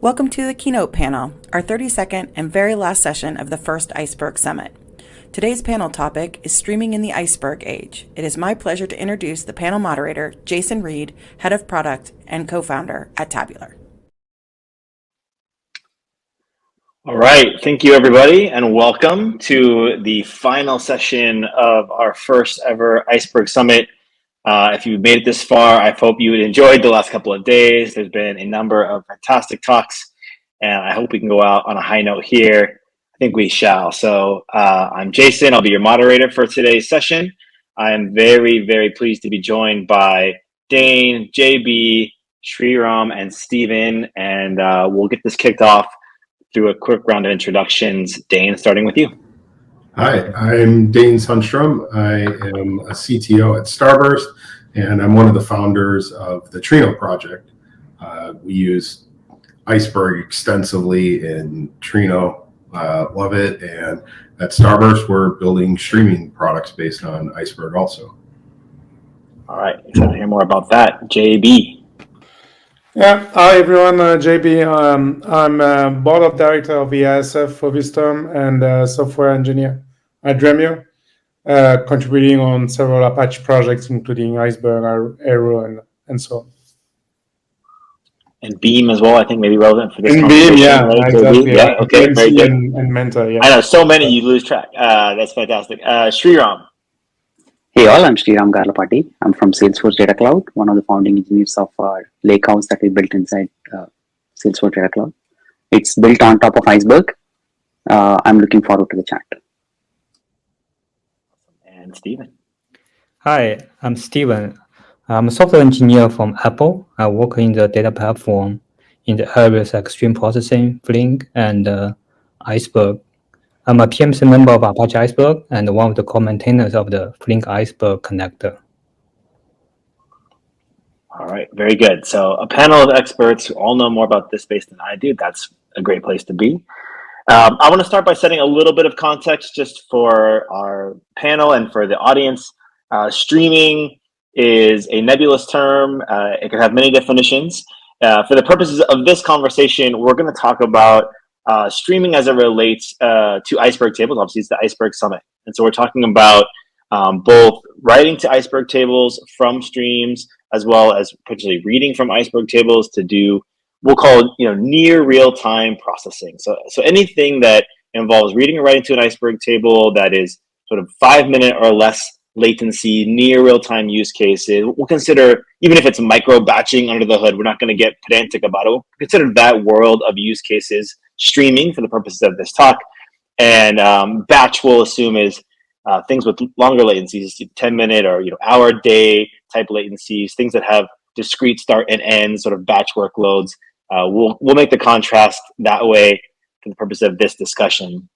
Welcome to the Keynote Panel, our 32nd and very last session of the first Iceberg Summit. Today's panel topic is streaming in the iceberg age. It is my pleasure to introduce the panel moderator, Jason Reed, Head of Product and co-founder at Tabular. All right, thank you everybody, and welcome to the final session of our first ever Iceberg Summit. If you've made it this far, I hope you enjoyed the last couple of days. There's been a number of fantastic talks, and I hope we can go out on a high note here. I think we shall. So I'm Jason. I'll be your moderator for today's session. I am very, very pleased to be joined by Dane, JB, Sriram, and Steven, and we'll get this kicked off through a quick round of introductions. Dane, starting with you. Hi, I'm Dane Sundstrom. I am a CTO at Starburst, and I'm one of the founders of the Trino project. We use Iceberg extensively in Trino, love it, and at Starburst, we're building streaming products based on Iceberg also. All right, excited to hear more about that. JB. Yeah, hi everyone, JB. I'm board of director of EISF for Vistom and software engineer at Dremio, contributing on several Apache projects, including Iceberg, Arrow, and so on. And Beam as well, I think maybe relevant for this and conversation. Beam, yeah, right? exactly. Yeah, okay, very good. And Mentor, yeah. I know, so many you lose track. That's fantastic. Sriram. Hey all, I'm Sriram Garlapati. I'm from Salesforce Data Cloud, one of the founding engineers of our lakehouse that we built inside Salesforce Data Cloud. It's built on top of Iceberg. I'm looking forward to the chat. And Steven. Hi, I'm Steven. I'm a software engineer from Apple. I work in the data platform in the areas like stream processing, Flink, and Iceberg. I'm a PMC member of Apache Iceberg and one of the co-maintainers of the Flink Iceberg connector. All right, very good. So a panel of experts who all know more about this space than I do. That's a great place to be. I want to start by setting a little bit of context just for our panel and for the audience. Streaming is a nebulous term. It can have many definitions. For the purposes of this conversation, we're going to talk about streaming as it relates to Iceberg tables. Obviously, it's the Iceberg Summit. And so we're talking about both writing to Iceberg tables from streams, as well as potentially reading from Iceberg tables to do, we'll call it, near real-time processing. So anything that involves reading or writing to an Iceberg table that is sort of 5-minute or less latency, near real-time use cases, we'll consider, even if it's micro batching under the hood, we're not going to get pedantic about it. We'll consider that world of use cases streaming for the purposes of this talk. And batch we'll assume is things with longer latencies, 10-minute or hour, day type latencies, things that have discrete start and end sort of batch workloads. We'll make the contrast that way for the purpose of this discussion.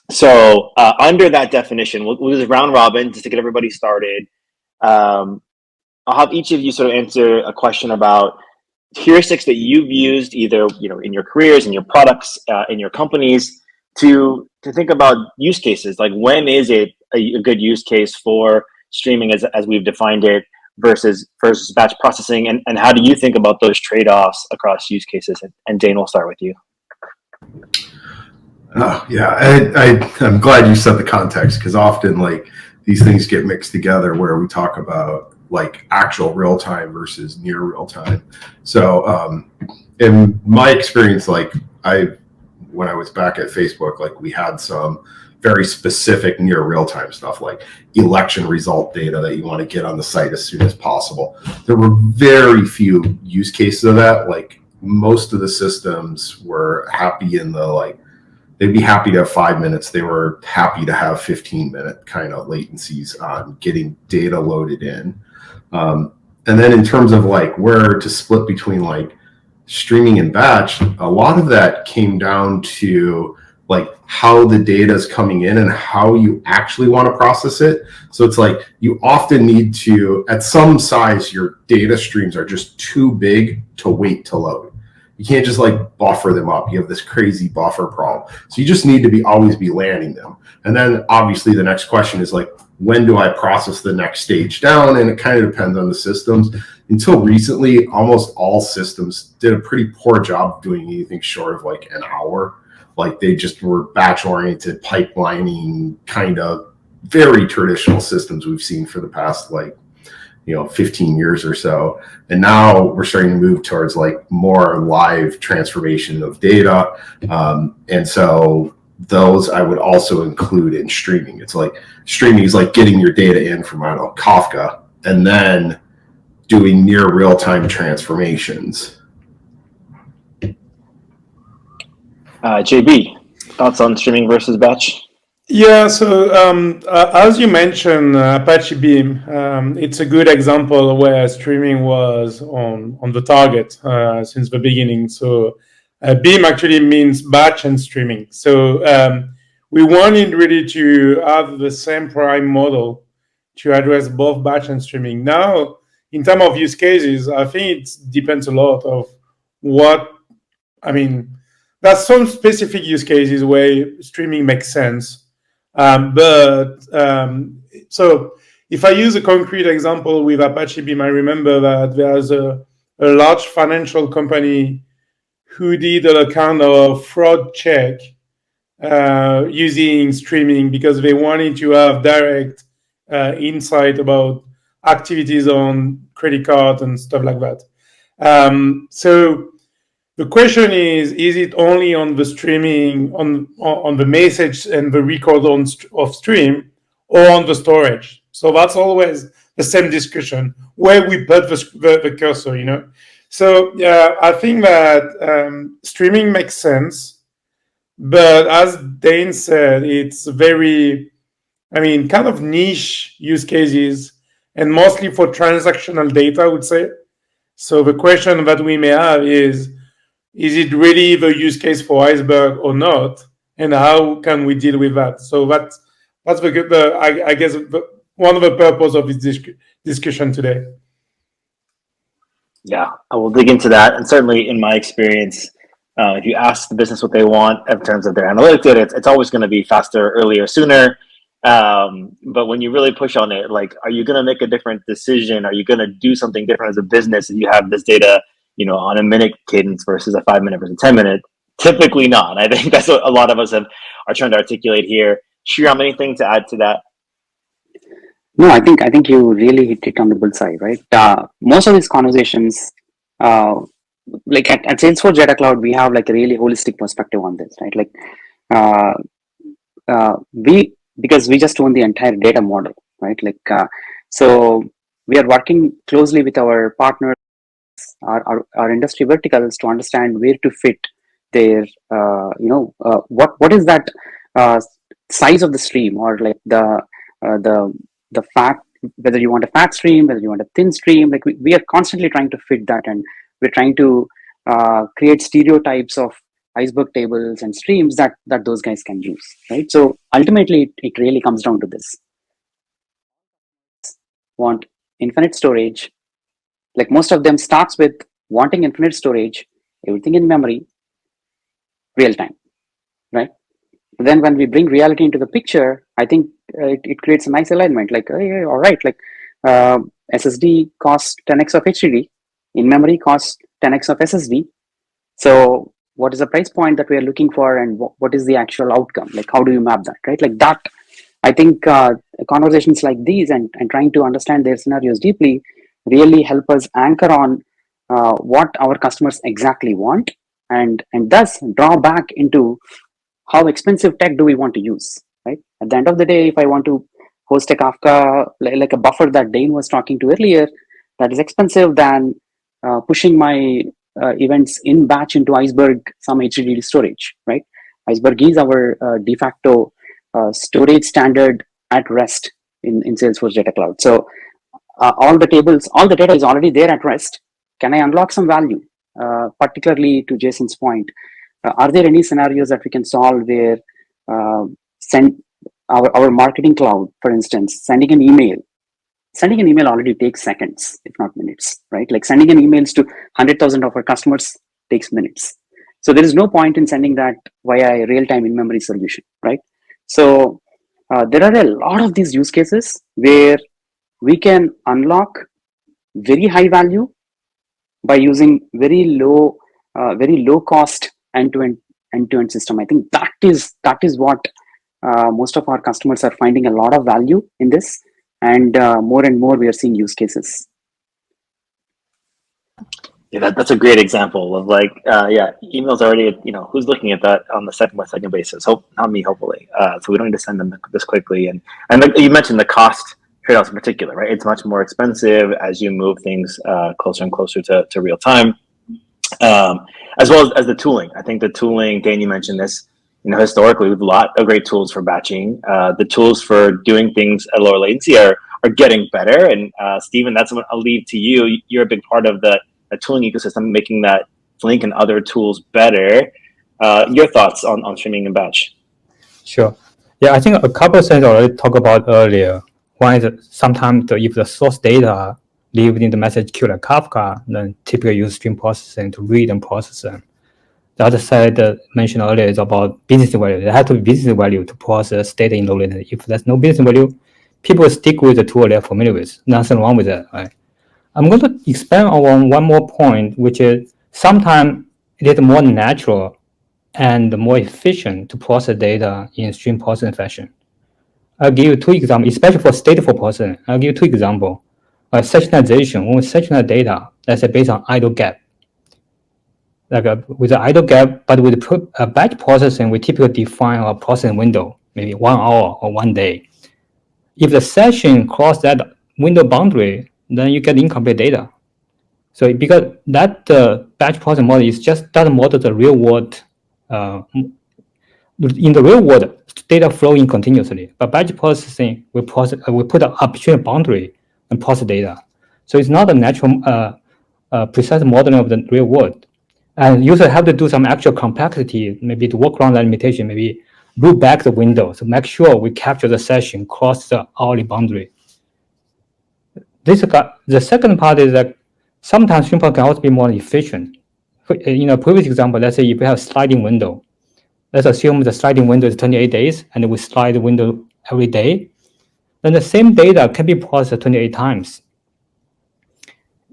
So under that definition, we'll do this round robin just to get everybody started. I'll have each of you sort of answer a question about heuristics that you've used either in your careers, in your products, in your companies to think about use cases. Like, when is it a good use case for streaming as we've defined it versus batch processing, and how do you think about those trade-offs across use cases? And Dane, we'll start with you. Oh, yeah, I'm glad you said the context, because often these things get mixed together where we talk about actual real time versus near real time. So in my experience, when I was back at Facebook, we had some very specific near real time stuff like election result data that you want to get on the site as soon as possible. There were very few use cases of that. Most of the systems were happy in the they'd be happy to have 5 minutes. They were happy to have 15-minute kind of latencies on getting data loaded in. And then in terms of where to split between streaming and batch, a lot of that came down to how the data is coming in and how you actually want to process it. So it's you often need to, at some size, your data streams are just too big to wait to load. You can't just like buffer them up. You have this crazy buffer problem. So you just need to always be landing them. And then obviously the next question is like, when do I process the next stage down? And it kind of depends on the systems. Until recently, almost all systems did a pretty poor job of doing anything short of like an hour. Like they just were batch oriented, pipelining, kind of very traditional systems we've seen for the past 15 years or so. And now we're starting to move towards like more live transformation of data. And so those I would also include in streaming. It's like streaming is like getting your data in from, I don't know, Kafka, and then doing near real-time transformations. JB, thoughts on streaming versus batch? Yeah, so as you mentioned, Apache Beam, it's a good example where streaming was on the target since the beginning. So Beam actually means batch and streaming. So we wanted really to have the same prime model to address both batch and streaming. Now, in terms of use cases, I think it depends a lot of there's some specific use cases where streaming makes sense. So if I use a concrete example with Apache Beam, I remember that there's a large financial company who did a kind of fraud check using streaming because they wanted to have direct insight about activities on credit cards and stuff like that. So the question is it only on the streaming, on the message and the record of stream, or on the storage? So that's always the same discussion, where we put the cursor, you know? So yeah, I think that streaming makes sense, but as Dane said, it's very, kind of niche use cases, and mostly for transactional data, I would say. So the question that we may have is it really the use case for Iceberg or not? And how can we deal with that? So that's I guess one of the purpose of this discussion today. Yeah, I will dig into that. And certainly in my experience, if you ask the business what they want in terms of their analytic data, it's always going to be faster, earlier, sooner. But when you really push on it, like, are you going to make a different decision? Are you going to do something different as a business if you have this data, on a minute cadence versus a 5 minute versus 10 minute? Typically not. I think that's what a lot of us are trying to articulate here. Shriram, anything to add to that? No, I think you really hit it on the bullseye, right? Most of these conversations, like at Salesforce Data Cloud, we have like a really holistic perspective on this, right? Like because we just own the entire data model, right? Like so we are working closely with our partners, our industry verticals, to understand where to fit their what is that size of the stream, or like the fat, whether you want a fat stream, whether you want a thin stream. Like we are constantly trying to fit that, and we're trying to create stereotypes of iceberg tables and streams that those guys can use, right? So ultimately it really comes down to this: want infinite storage. Like most of them starts with wanting infinite storage, everything in memory, real time, right? But then when we bring reality into the picture, I think it creates a nice alignment. Like, oh, yeah, all right, like SSD costs 10x of HDD, in memory costs 10x of SSD. So what is the price point that we are looking for, and what is the actual outcome? Like, how do you map that, right? Like that, I think conversations like these and trying to understand their scenarios deeply really help us anchor on what our customers exactly want, and thus draw back into how expensive tech do we want to use, right? At the end of the day, if I want to host a Kafka, like a buffer that Dane was talking to earlier, that is expensive than pushing my events in batch into Iceberg, some HDD storage, right? Iceberg is our de facto storage standard at rest in Salesforce Data Cloud. So all the data is already there at rest. Can I unlock some value? Particularly to Jason's point, are there any scenarios that we can solve where send our marketing cloud, for instance, sending an email already takes seconds, if not minutes, right? Like sending an emails to 100,000 of our customers takes minutes. So there is no point in sending that via a real-time in-memory solution, right? So there are a lot of these use cases where we can unlock very high value by using very low cost end-to-end system. I think that is what most of our customers are finding a lot of value in this, and more we are seeing use cases. Yeah, that's a great example of like, emails already, who's looking at that on the second by second basis? Not me, hopefully. So we don't need to send them this quickly. And you mentioned the cost trade-offs in particular, right? It's much more expensive as you move things closer and closer to real time, as well as the tooling. I think the tooling, Dan, you mentioned this, historically, we have a lot of great tools for batching. The tools for doing things at lower latency are getting better. And Steven, that's what I'll leave to you. You're a big part of the tooling ecosystem, making that Flink and other tools better. Your thoughts on streaming and batch? Sure. Yeah, I think a couple of things I already talked about earlier. One is sometimes if the source data live in the message queue like Kafka, then typically use stream processing to read and process them. The other side mentioned earlier is about business value. There has to be business value to process data in low latency. If there's no business value, people stick with the tool they're familiar with. Nothing wrong with that, right? I'm going to expand on one more point, which is sometimes it is more natural and more efficient to process data in stream processing fashion. I'll give you two examples, especially for stateful processing. I'll give you two examples. Sectionalization, when we sectionize data, let's say based on idle gap. With the idle gap, but with batch processing, we typically define a processing window, maybe 1 hour or 1 day. If the session cross that window boundary, then you get incomplete data. So because that batch processing model is just doesn't model the real world. In the real world, data flowing continuously, but batch processing we put an opportunity boundary and process data. So it's not a natural, precise modeling of the real world. And users have to do some actual complexity, maybe to work around that limitation, maybe root back the window to make sure we capture the session cross the hourly boundary. The second part is that sometimes stream processing can also be more efficient. In a previous example, let's say if we have a sliding window, let's assume the sliding window is 28 days and we slide the window every day, then the same data can be processed 28 times.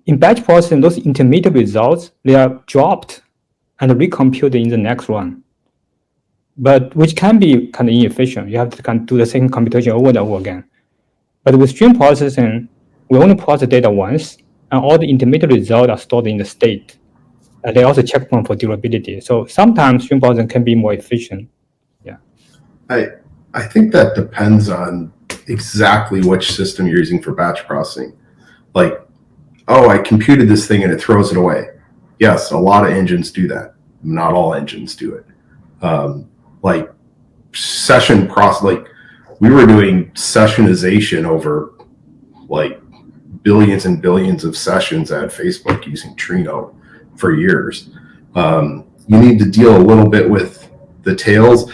In batch processing, those intermediate results, they are dropped and recomputed in the next run, but which can be kind of inefficient. You have to kind of do the same computation over and over again. But with stream processing, we only process data once, and all the intermediate results are stored in the state. And they also checkpoint for durability. So sometimes stream processing can be more efficient. Yeah. I think that depends on exactly which system you're using for batch processing. Like, oh, I computed this thing and it throws it away. Yes, a lot of engines do that. Not all engines do it. Like session process, like we were doing sessionization over like billions and billions of sessions at Facebook using Trino for years. You need to deal a little bit with the tails,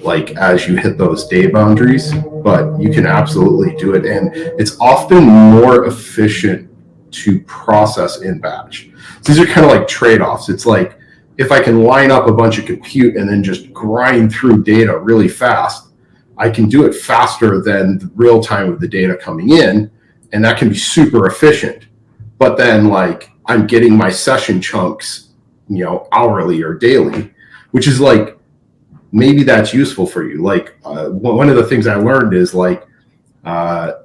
like as you hit those day boundaries, but you can absolutely do it. And it's often more efficient to process in batch. These are kind of like trade-offs. It's like, if I can line up a bunch of compute and then just grind through data really fast, I can do it faster than the real time of the data coming in, and that can be super efficient. But then like I'm getting my session chunks, hourly or daily, which is like, maybe that's useful for you. Like one of the things I learned is like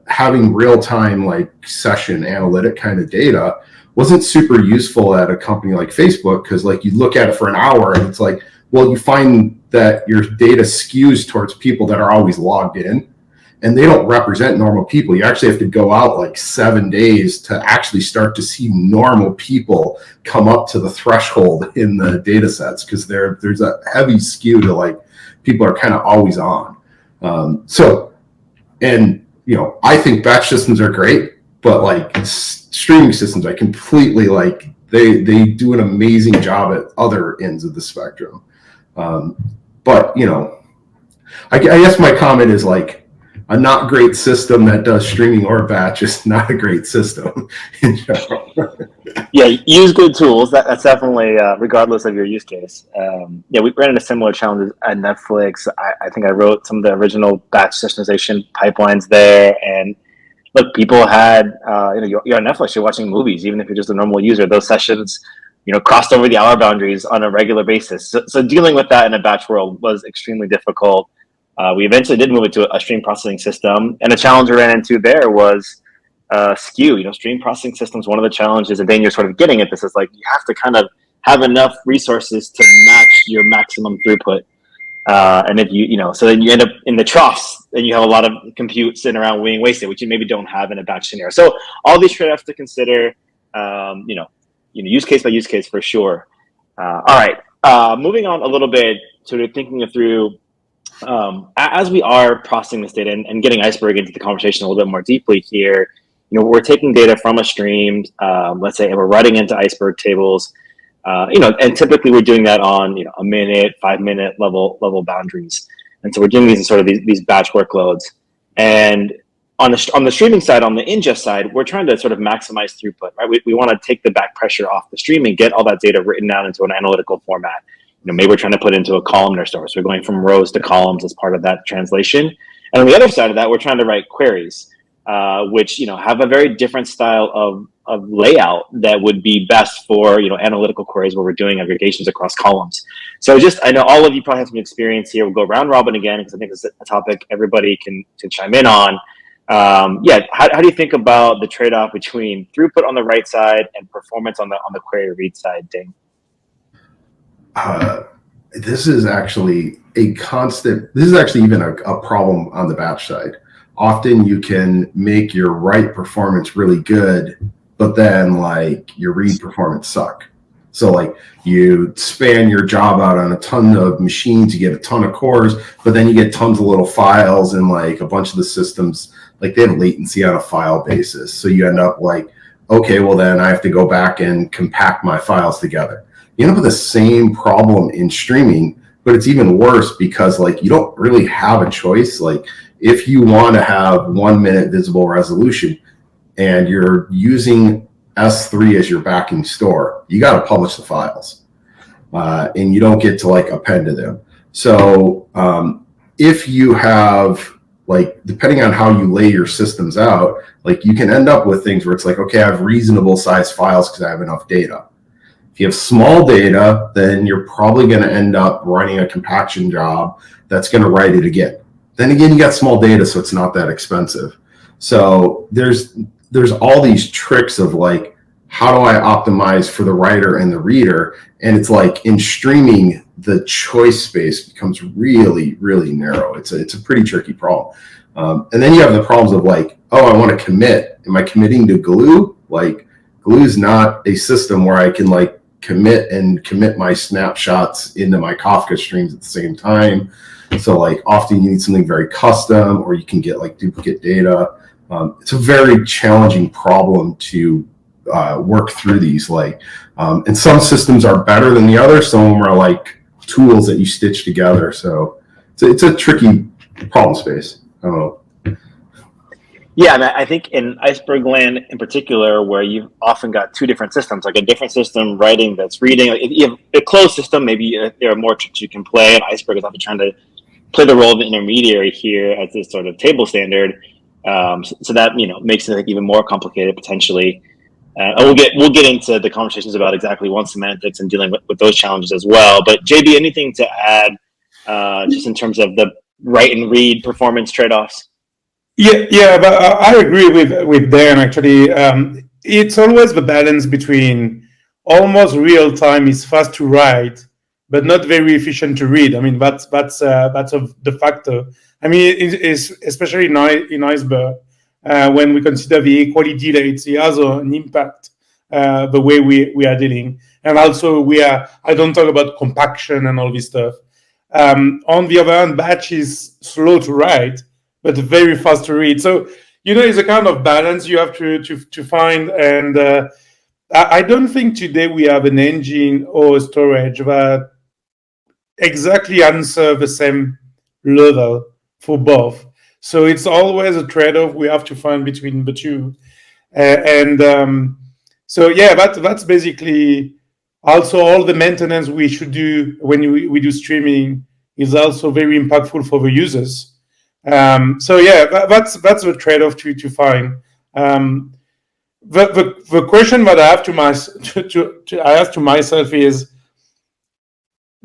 having real-time like session analytic kind of data wasn't super useful at a company like Facebook, because like you look at it for an hour and it's like, well, you find that your data skews towards people that are always logged in, and they don't represent normal people. You actually have to go out like 7 days to actually start to see normal people come up to the threshold in the data sets, because there's a heavy skew to like people are kind of always on. I think batch systems are great, but like streaming systems, I completely like, they do an amazing job at other ends of the spectrum. I guess my comment is like, a not great system that does streaming or batch is not a great system in general. Yeah, use good tools. That's definitely regardless of your use case. Yeah, we ran into similar challenges at Netflix. I think I wrote some of the original batch systemization pipelines there, and look, people had you're on Netflix, you're watching movies, even if you're just a normal user. Those sessions, crossed over the hour boundaries on a regular basis. So dealing with that in a batch world was extremely difficult. We eventually did move it to a stream processing system, and the challenge we ran into there was skew. Stream processing systems. One of the challenges, and then you're sort of getting at this, is like you have to kind of have enough resources to match your maximum throughput. And if so then you end up in the troughs, and you have a lot of compute sitting around being wasted, which you maybe don't have in a batch scenario. So all these trade-offs to consider. Use case by use case for sure. All right, moving on a little bit, sort of thinking through. As we are processing this data and getting Iceberg into the conversation a little bit more deeply here, we're taking data from a stream, let's say, and we're writing into Iceberg tables, and typically we're doing that on, a minute, 5 minute level boundaries. And so we're doing these in sort of these batch workloads. And on the streaming side, on the ingest side, we're trying to sort of maximize throughput, right? We want to take the back pressure off the stream and get all that data written down into an analytical format. Maybe we're trying to put into a columnar store. So we're going from rows to columns as part of that translation. And on the other side of that, we're trying to write queries, which, have a very different style of layout that would be best for, analytical queries where we're doing aggregations across columns. So I know all of you probably have some experience here. We'll go round robin again, because I think it's a topic everybody can chime in on. How do you think about the trade-off between throughput on the write side and performance on the query read side, Ding? This is actually even a problem on the batch side. Often you can make your write performance really good, but then your read performance suck. So you span your job out on a ton of machines, you get a ton of cores, but then you get tons of little files, and a bunch of the systems, they have latency on a file basis. So you end up okay, well then I have to go back and compact my files together. You end up with the same problem in streaming, but it's even worse because you don't really have a choice. If you want to have 1 minute visible resolution and you're using S3 as your backing store, you got to publish the files, and you don't get to append to them. So if you have depending on how you lay your systems out, you can end up with things where it's okay, I have reasonable size files because I have enough data. If you have small data, then you're probably going to end up running a compaction job that's going to write it again. Then again, you got small data, so it's not that expensive. So there's all these tricks of how do I optimize for the writer and the reader? And it's in streaming, the choice space becomes really, really narrow. It's a pretty tricky problem. And then you have the problems of I want to commit. Am I committing to Glue? Glue is not a system where I can commit my snapshots into my Kafka streams at the same time. So often you need something very custom, or you can get duplicate data. It's a very challenging problem to work through these. And some systems are better than the others. Some of them are tools that you stitch together. So it's a tricky problem space. I don't know. Yeah, and I think in Iceberg land in particular, where you've often got two different systems, a different system writing that's reading. If you have a closed system, maybe there are more tricks you can play, and Iceberg is often trying to play the role of the intermediary here as this sort of table standard. So that makes it even more complicated potentially. And we'll get into the conversations about exactly one semantics and dealing with those challenges as well. But JB, anything to add just in terms of the write and read performance trade-offs? Yeah, but I agree with Dan. Actually, it's always the balance between almost real time is fast to write, but not very efficient to read. I mean, that's the factor. I mean, it's especially in Iceberg when we consider the equality that it has an impact the way we are dealing, and also I don't talk about compaction and all this stuff. On the other hand, batch is slow to write, but very fast to read. So, it's a kind of balance you have to find. And I don't think today we have an engine or storage that exactly answer the same level for both. So it's always a trade-off we have to find between the two. So yeah, that's basically also all the maintenance we should do when we do streaming is also very impactful for the users. So yeah, that's the trade-off to find. The question that I have I ask to myself is,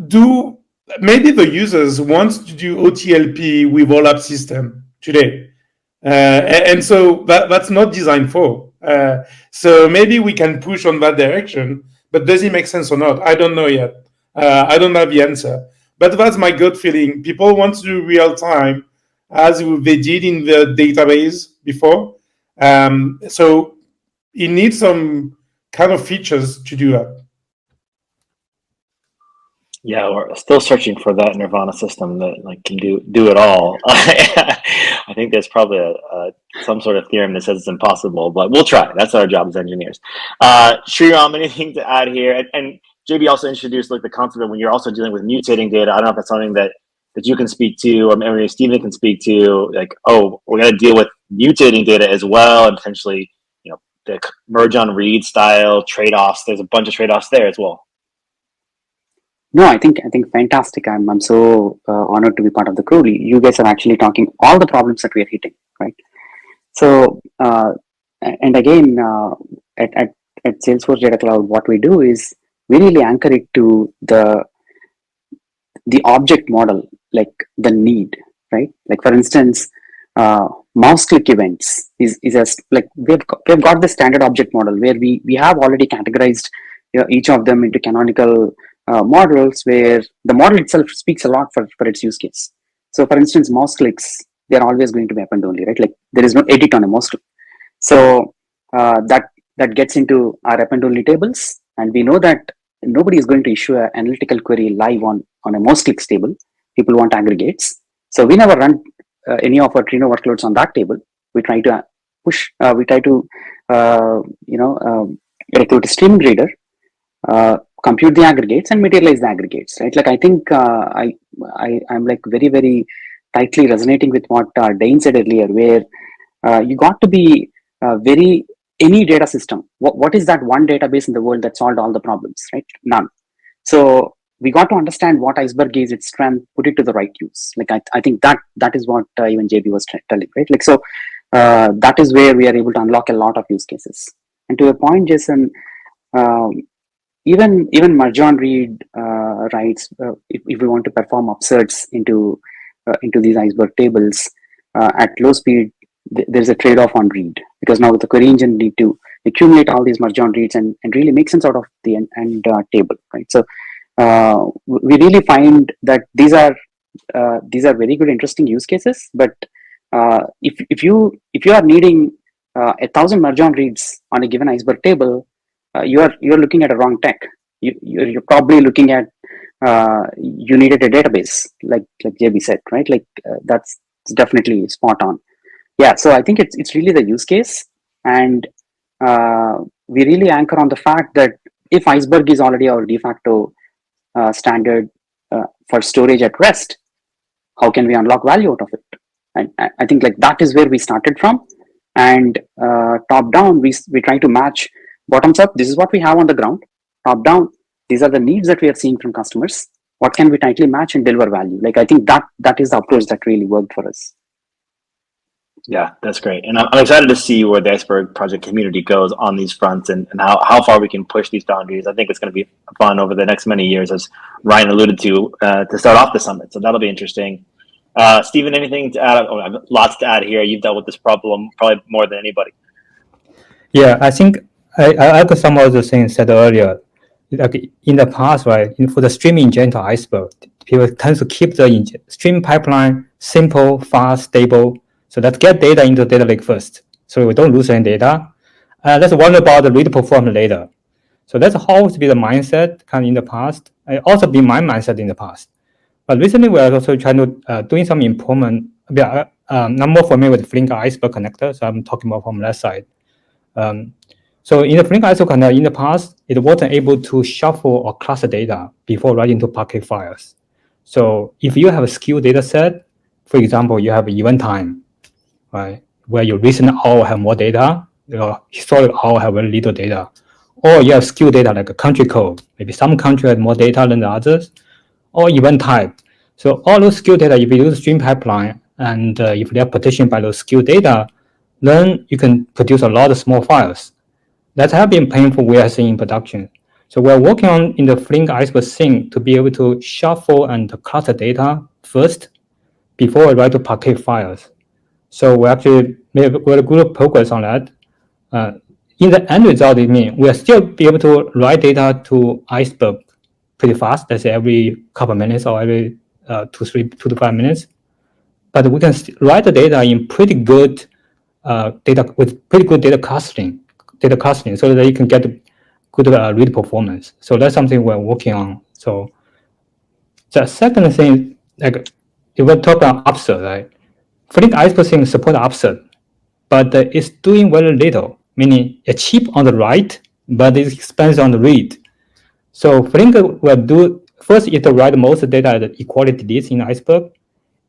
do maybe the users want to do OTLP with all app system today, and so that's not designed for. So maybe we can push on that direction, but does it make sense or not? I don't know yet. I don't have the answer, but that's my gut feeling. People want to do real time as they did in the database before. So it needs some kind of features to do that. Yeah, we're still searching for that Nirvana system that like can do it all. I think there's probably some sort of theorem that says it's impossible, but we'll try. That's our job as engineers. Sriram, anything to add here? And JB also introduced like the concept of when you're also dealing with mutating data. I don't know if that's something that you can speak to, or maybe Stephen can speak to. Like, oh, we're going to deal with mutating data as well, and potentially, the merge on read style trade-offs. There's a bunch of trade-offs there as well. No, I think fantastic. I'm so honored to be part of the crew. You guys are actually talking all the problems that we are hitting, right? So, and again, at Salesforce Data Cloud, what we do is we really anchor it to the object model, like the need, right? Like for instance, mouse click events is just like we've got the standard object model where we have already categorized each of them into canonical models, where the model itself speaks a lot for its use case. So for instance, mouse clicks, they're always going to be append only, right? Like there is no edit on a mouse click. So that gets into our append only tables, and we know that nobody is going to issue an analytical query live on a mouse clicks table. People want aggregates. So we never run any of our Trino workloads on that table. We try to push, recruit a streaming reader, compute the aggregates and materialize the aggregates, right? Like I think I'm like very, very tightly resonating with what Dane said earlier, where you got to be any data system. What is that one database in the world that solved all the problems, right? None. So we got to understand what Iceberg is, its strength, put it to the right use. Like I think that is what even JB was telling, right? Like so that is where we are able to unlock a lot of use cases. And to your point, Jason, even merge on read writes, if we want to perform upserts into these Iceberg tables at low speed, there's a trade-off on read, because now the query engine need to accumulate all these merge on reads and really make sense out of the end table, right? So we really find that these are very good, interesting use cases. But if you are needing 1,000 merge on reads on a given Iceberg table, you're looking at a wrong tech. You're probably looking at you needed a database, like JB said, right? Like that's definitely spot on. Yeah, so I think it's really the use case, and we really anchor on the fact that if Iceberg is already our de facto standard for storage at rest, how can we unlock value out of it? And I think like that is where we started from, and top down we try to match. Bottoms up, this is what we have on the ground. Top down, these are the needs that we are seeing from customers. What can we tightly match and deliver value? Like I think that is the approach that really worked for us. Yeah, that's great. And I'm excited to see where the Iceberg project community goes on these fronts, and how far we can push these boundaries. I think it's going to be fun over the next many years, as Ryan alluded to start off the summit. So that'll be interesting. Stephen, anything to add? Oh, I have lots to add here. You've dealt with this problem probably more than anybody. Yeah, I think I echo some of the things said earlier. Like in the past, right, for the streaming engine to Iceberg, people tend to keep the stream pipeline simple, fast, stable. So let's get data into the data lake first, so we don't lose any data. Let's wonder about the read performance later. So that's always be the mindset kind of in the past. It also be my mindset in the past. But recently, we are also trying to doing some improvement. I'm more familiar with Flink Iceberg connector, so I'm talking about from that side. So in the Flink Iceberg connector, in the past, it wasn't able to shuffle or cluster data before writing to Parquet files. So if you have a skew data set, for example, you have event time, right? Where your recent hour have more data, your historic hour have very little data. Or you have skew data like a country code. Maybe some country has more data than the others, or event type. So all those skew data, if you use stream pipeline, and if they are partitioned by those skew data, then you can produce a lot of small files. That have been painful we are seeing in production. So we're working on in the Flink Iceberg sync to be able to shuffle and cluster data first before we write to Parquet files. So we actually made a good progress on that. In the end result, it means we'll still be able to write data to Iceberg pretty fast. Let's say every couple of minutes or every 2 to 5 minutes. But we can write the data in pretty good data with pretty good data clustering, so that you can get good read performance. So that's something we're working on. So the second thing, like if we talk about upsert, right? Flink Iceberg thing support upsert, but it's doing very little, meaning it's cheap on the write, but it's expensive on the read. So Flink will do, first it will write most data as equality deletes in Iceberg.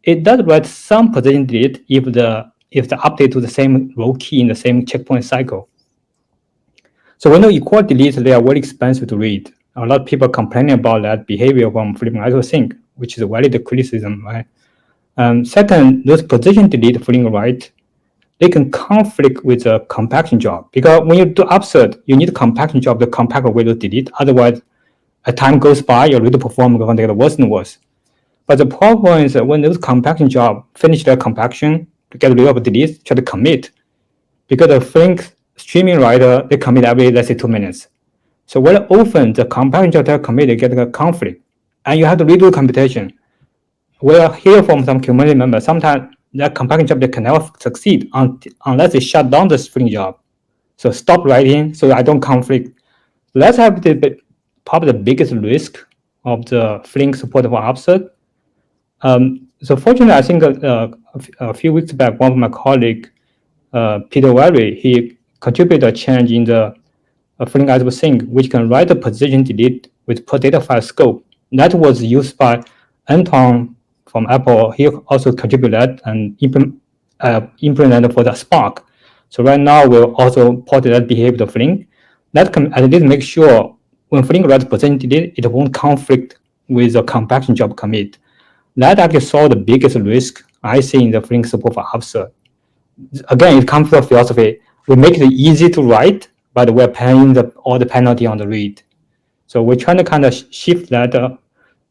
It does write some position delete if the update to the same row key in the same checkpoint cycle. So when you equality deletes, they are very expensive to read. A lot of people complaining about that behavior from Flink Iceberg sync, which is a valid criticism, right? Second, those position delete Flink write, they can conflict with the compaction job, because when you do upsert, you need a compaction job to compact away the delete. Otherwise, as time goes by, your read performance is going to get worse and worse. But the problem is that when those compaction job finish their compaction to get rid of deletes, try to commit, because the Flink streaming writer, they commit every, let's say, 2 minutes. So very often the compaction job they commit, they get a conflict, and you have to redo the computation. We'll hear from some community members, sometimes that compaction job they can never succeed unless they shut down the Flink job. So stop writing so I don't conflict. Let's have probably the biggest risk of the Flink support for upsert. So fortunately, I think a few weeks back, one of my colleagues, Peter Wary, he contributed a change in the Flink Iceberg sync, which can write the position delete with per data file scope. That was used by Anton from Apple. He also contributed that and implemented for the Spark. So right now, we'll also port that behavior to Flink. That can at least make sure when Flink writes position delete, it won't conflict with the compaction job commit. That actually solves the biggest risk I see in the Flink support for upsert. Again, it comes from philosophy. We make it easy to write, but we're paying all the penalty on the read. So we're trying to kind of shift that,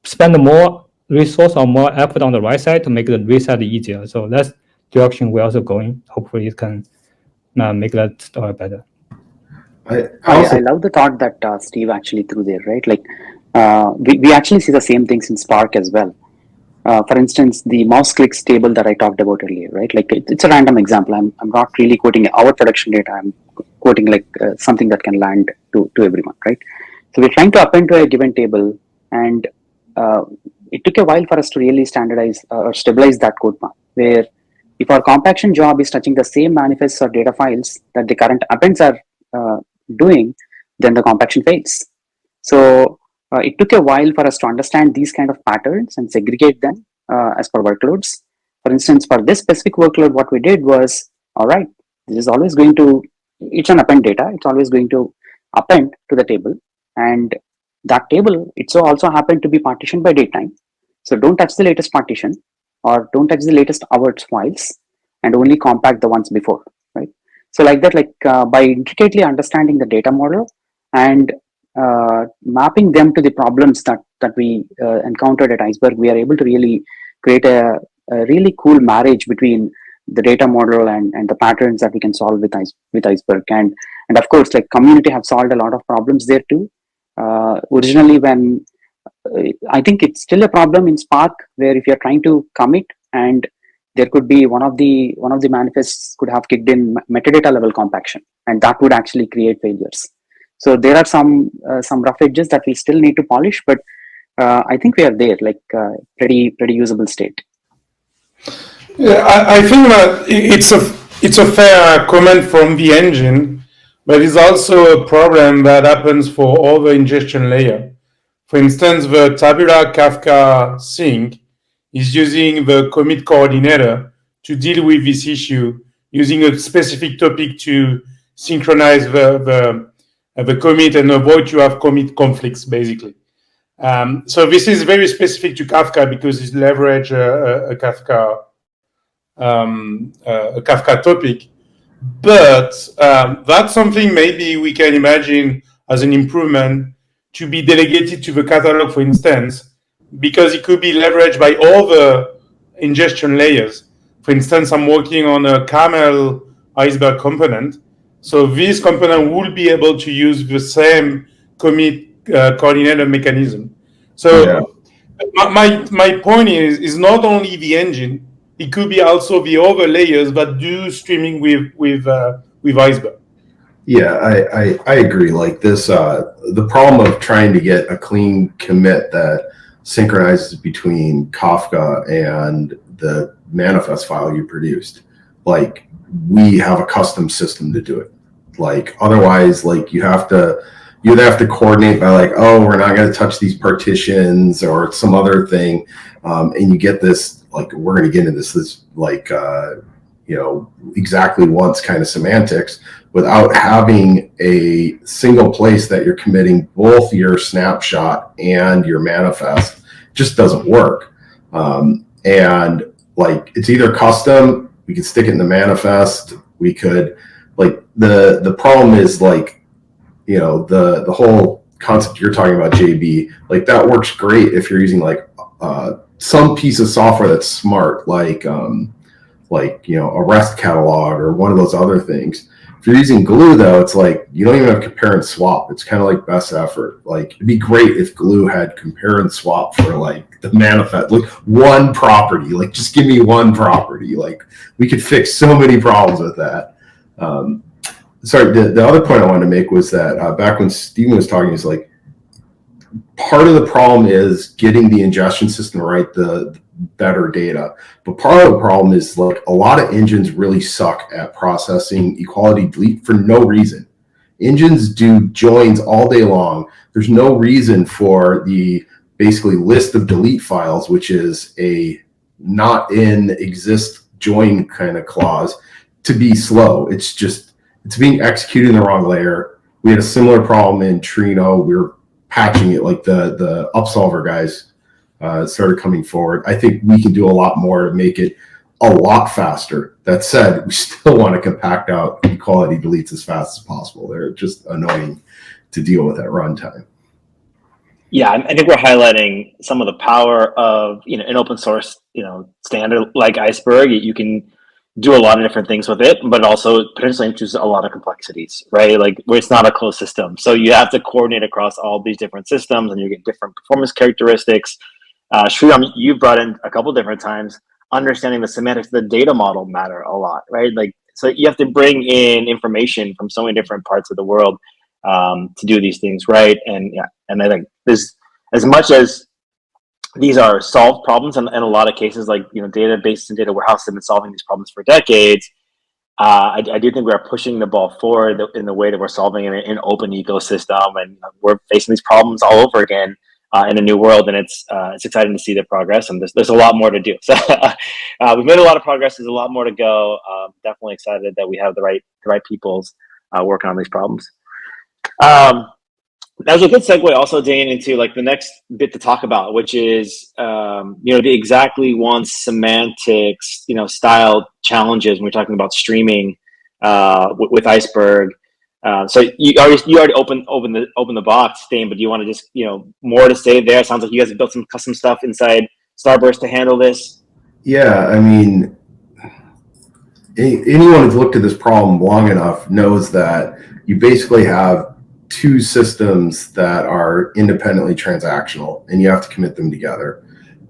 spend more resource or more effort on the right side to make the read side easier. So that's the direction we're also going. Hopefully it can make that story better. I love the thought that Steve actually threw there, right? Like we actually see the same things in Spark as well. For instance, the mouse clicks table that I talked about earlier, right? Like it's a random example. I'm not really quoting our production data. I'm quoting like something that can land to everyone, right? So we're trying to append to a given table, and it took a while for us to really standardize or stabilize that code path, where if our compaction job is touching the same manifests or data files that the current appends are doing, then the compaction fails. So it took a while for us to understand these kind of patterns and segregate them as per workloads. For instance, for this specific workload, what we did was, all right, this is always going to, it's an append data, it's always going to append to the table. And that table, it so also happened to be partitioned by date time. So don't touch the latest partition or don't touch the latest hours files and only compact the ones before, right? So like that, like by intricately understanding the data model and mapping them to the problems that we encountered at Iceberg, we are able to really create a really cool marriage between the data model and the patterns that we can solve with Iceberg. And of course, like community have solved a lot of problems there too. Originally, when I think it's still a problem in Spark, where if you're trying to commit and there could be one of the manifests could have kicked in metadata level compaction, and that would actually create failures. So there are some rough edges that we still need to polish, but I think we are there, like pretty usable state. Yeah, I think that it's a fair comment from the engine, but it's also a problem that happens for all the ingestion layer. For instance, the Tabular Kafka sync is using the commit coordinator to deal with this issue using a specific topic to synchronize the commit and avoid to have commit conflicts, basically. So this is very specific to Kafka because it leverages a Kafka topic. But that's something maybe we can imagine as an improvement to be delegated to the catalog, for instance, because it could be leveraged by all the ingestion layers. For instance, I'm working on a Camel Iceberg component. So this component will be able to use the same commit coordinator mechanism. So my point is not only the engine, it could be also the other layers that do streaming with Iceberg. Yeah, I agree. Like this, the problem of trying to get a clean commit that synchronizes between Kafka and the manifest file you produced. Like we have a custom system to do it. Like otherwise, like you'd have to coordinate by like, oh, we're not going to touch these partitions or some other thing, and you get this like we're going to get into this like exactly once kind of semantics without having a single place that you're committing both your snapshot and your manifest. Just doesn't work. And like it's either custom, we could stick it in the manifest, we could like the problem is like the whole concept you're talking about, JB, like that works great if you're using like some piece of software that's smart, like a REST catalog or one of those other things. If you're using Glue, though, it's like you don't even have compare and swap. It's kind of like best effort. Like it'd be great if Glue had compare and swap for like the manifest, like one property. Like just give me one property. Like we could fix so many problems with that. Sorry, the other point I wanted to make was that back when Steven was talking, is like part of the problem is getting the ingestion system right, the better data. But part of the problem is like a lot of engines really suck at processing equality delete for no reason. Engines do joins all day long. There's no reason for the basically list of delete files, which is a not in exist join kind of clause, to be slow. It's being executed in the wrong layer. We had a similar problem in Trino. We were patching it, like the upsolver guys started coming forward. I think we can do a lot more to make it a lot faster. That said, we still want to compact out equality deletes as fast as possible. They're just annoying to deal with at runtime. Yeah, I think we're highlighting some of the power of an open source standard like Iceberg. You can do a lot of different things with it, but also potentially introduce a lot of complexities, right? Like where it's not a closed system. So you have to coordinate across all these different systems and you get different performance characteristics. Sriram, you brought in a couple different times, understanding the semantics of the data model matter a lot, right? Like, so you have to bring in information from so many different parts of the world to do these things, right? And I think there's, as much as these are solved problems, and in a lot of cases, like databases and data warehouses have been solving these problems for decades. I do think we are pushing the ball forward in the way that we're solving it in an open ecosystem, and we're facing these problems all over again in a new world. And it's exciting to see the progress, and there's a lot more to do. So we've made a lot of progress. There's a lot more to go. Definitely excited that we have the right peoples working on these problems. That was a good segue also, Dane, into like the next bit to talk about, which is the exactly once semantics, style challenges when we're talking about streaming with Iceberg. So you already opened the box, Dane, but do you want to just more to say there? It sounds like you guys have built some custom stuff inside Starburst to handle this. Yeah, I mean, anyone who's looked at this problem long enough knows that you basically have two systems that are independently transactional, and you have to commit them together.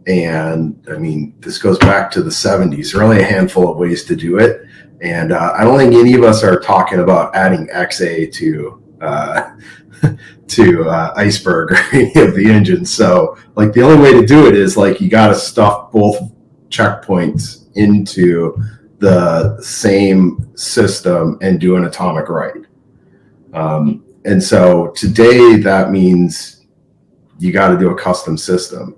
And I mean, this goes back to the 70s. There are only a handful of ways to do it, and I don't think any of us are talking about adding XA to Iceberg or any of the engines. So like the only way to do it is like you got to stuff both checkpoints into the same system and do an atomic write. And so today that means you got to do a custom system.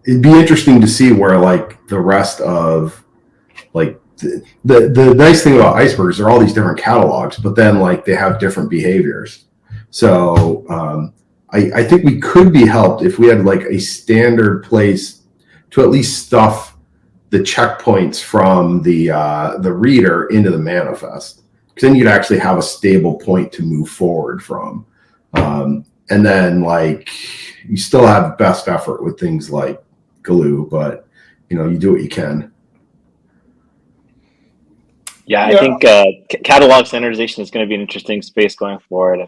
It'd be interesting to see where like the rest of like the nice thing about icebergs are all these different catalogs, but then like they have different behaviors. So I think we could be helped if we had like a standard place to at least stuff the checkpoints from the reader into the manifest, because then you'd actually have a stable point to move forward from. And then like you still have best effort with things like glue, but you know, you do what you can. Yeah, I think catalog standardization is going to be an interesting space going forward.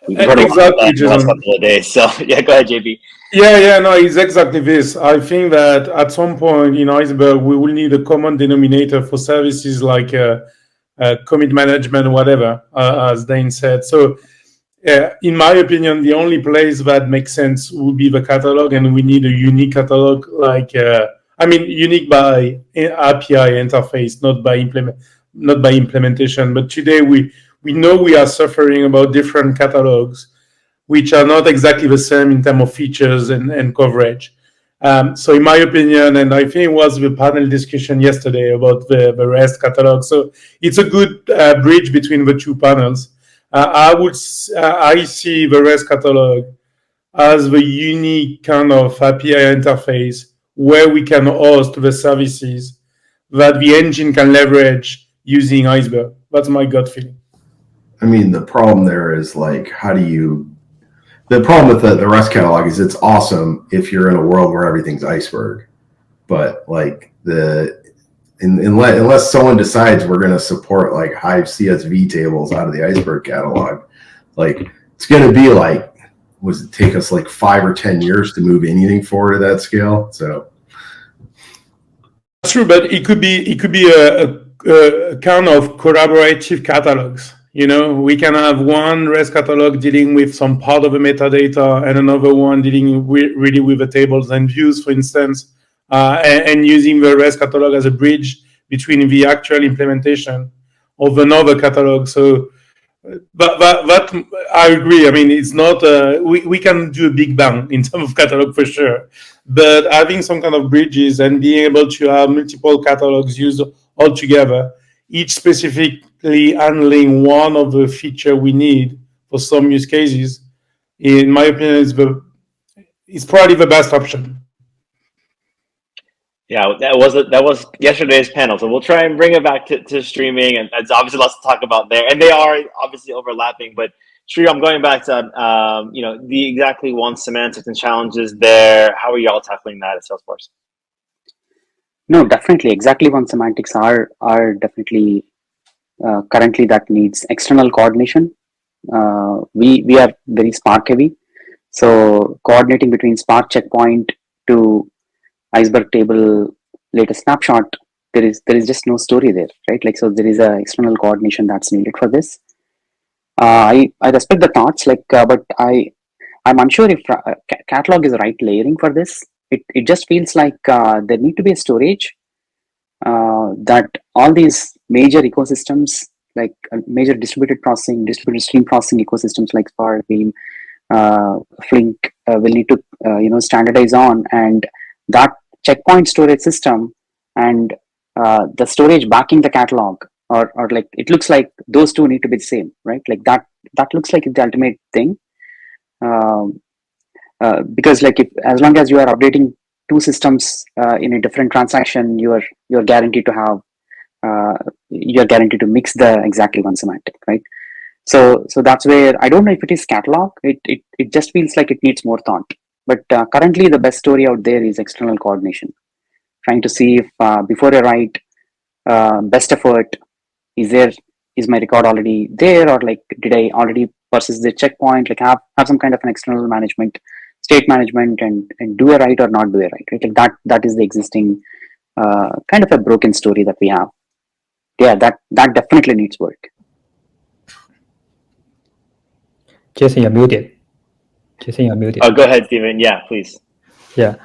We've heard about that in the last couple of days. So yeah, go ahead, JB. Yeah, no, it's exactly this. I think that at some point in Iceberg, we will need a common denominator for services like commit management, whatever, as Dane said. So in my opinion, the only place that makes sense would be the catalog, and we need a unique catalog, like unique by API interface, not by implementation. But today we know we are suffering about different catalogs, which are not exactly the same in terms of features and coverage. So in my opinion, and I think it was the panel discussion yesterday about the REST catalog. So it's a good bridge between the two panels. I see the REST catalog as the unique kind of API interface where we can host the services that the engine can leverage using Iceberg. That's my gut feeling. I mean, the problem there is like, the problem with the REST catalog is it's awesome if you're in a world where everything's Iceberg, but like unless someone decides we're going to support like Hive CSV tables out of the Iceberg catalog, like it's going to be like, was it take us like 5 or 10 years to move anything forward at that scale? So that's true, but it could be a kind of collaborative catalogs. You know, we can have one REST catalog dealing with some part of the metadata and another one dealing really with the tables and views, for instance, and using the REST catalog as a bridge between the actual implementation of another catalog. So, but that I agree. I mean, it's not, we can do a big bang in terms of catalog for sure, but having some kind of bridges and being able to have multiple catalogs used all together, each specifically handling one of the feature we need for some use cases, in my opinion, is probably the best option. Yeah, that was yesterday's panel. So we'll try and bring it back to streaming, and there's obviously lots to talk about there, and they are obviously overlapping. But Sri, I'm going back to the exactly one semantics and challenges there. How are y'all tackling that at Salesforce? No, definitely. Exactly one semantics are definitely currently that needs external coordination. We are very Spark heavy, so coordinating between Spark checkpoint to Iceberg table latest snapshot, there is just no story there, right? Like, so there is a external coordination that's needed for this. I respect the thoughts, but I'm unsure if catalog is the right layering for this. It just feels like there need to be a storage that all these major ecosystems, like major distributed stream processing ecosystems like Spark, Beam, Flink, will need to standardize on, and that checkpoint storage system and the storage backing the catalog, or like it looks like those two need to be the same, right? Like that looks like the ultimate thing. Because like as long as you are updating two systems in a different transaction, you're guaranteed to have you're guaranteed to mix the exactly one semantic, right? So that's where I don't know if it is catalog. It just feels like it needs more thought. But currently, the best story out there is external coordination. Trying to see if before I write best effort, is my record already there, or like did I already process the checkpoint? Like have some kind of an external management, state management, and do a write or not do a write, right? Like that is the existing kind of a broken story that we have. Yeah, that definitely needs work. Jason, you're muted. Oh, go ahead, Steven. Yeah, please. Yeah.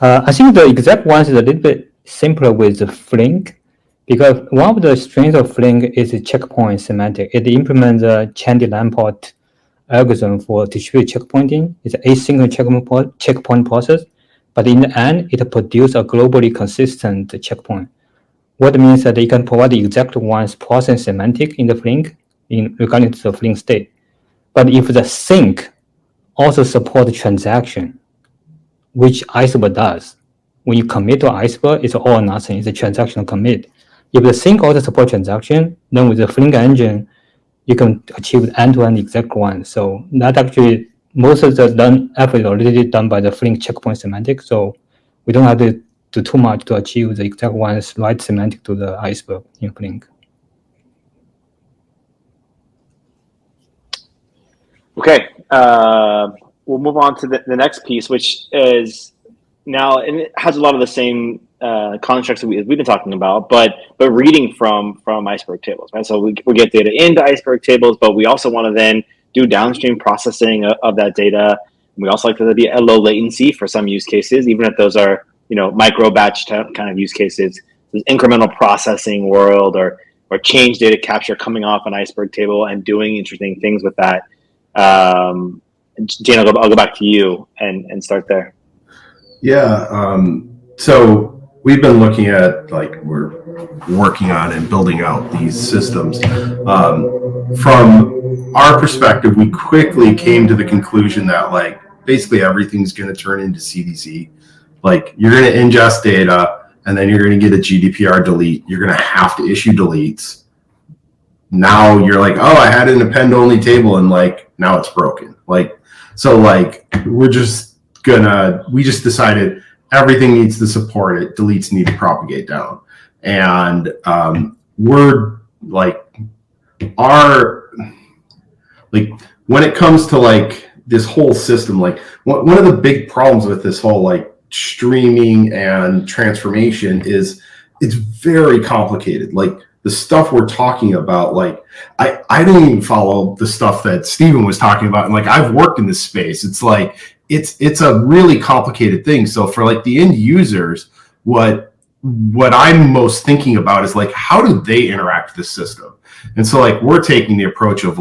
I think the exact one is a little bit simpler with the Flink, because one of the strengths of Flink is the checkpoint semantic. It implements a Chandy-Lamport algorithm for distributed checkpointing. It's an asynchronous checkpoint process, but in the end, it produces a globally consistent checkpoint. what means that you can provide the exact one's processing semantic in the Flink in regarding to the Flink state. But if the sink also support transaction, which Iceberg does, when you commit to Iceberg, it's all or nothing. It's a transactional commit. If the sink also support transaction, then with the Flink engine, you can achieve end-to-end exact one. So that actually, most of the effort is already done by the Flink checkpoint semantic. So we don't have to do too much to achieve the exact one's right semantic to the Iceberg in Flink. Okay, we'll move on to the next piece, which is now, and it has a lot of the same constructs that we've been talking about, but reading from Iceberg tables, right? So we get data into Iceberg tables, but we also want to then do downstream processing of that data. We also like to be at low latency for some use cases, even if those are micro batch kind of use cases. This incremental processing world or change data capture coming off an Iceberg table and doing interesting things with that. Jane, I'll go back to you and start there. Yeah. So we've been looking at, we're working on and building out these systems. From our perspective, we quickly came to the conclusion that basically everything's going to turn into CDC. You're going to ingest data and then you're going to get a GDPR delete. You're going to have to issue deletes. Now you're like, oh, I had an append only table and now it's broken. We just decided everything needs to support it. Deletes need to propagate down. And we're when it comes to this whole system, one of the big problems with this whole streaming and transformation is it's very complicated. The stuff we're talking about, I don't even follow the stuff that Steven was talking about. And I've worked in this space. It's a really complicated thing. So for the end users, what I'm most thinking about is how do they interact with the system? And so we're taking the approach of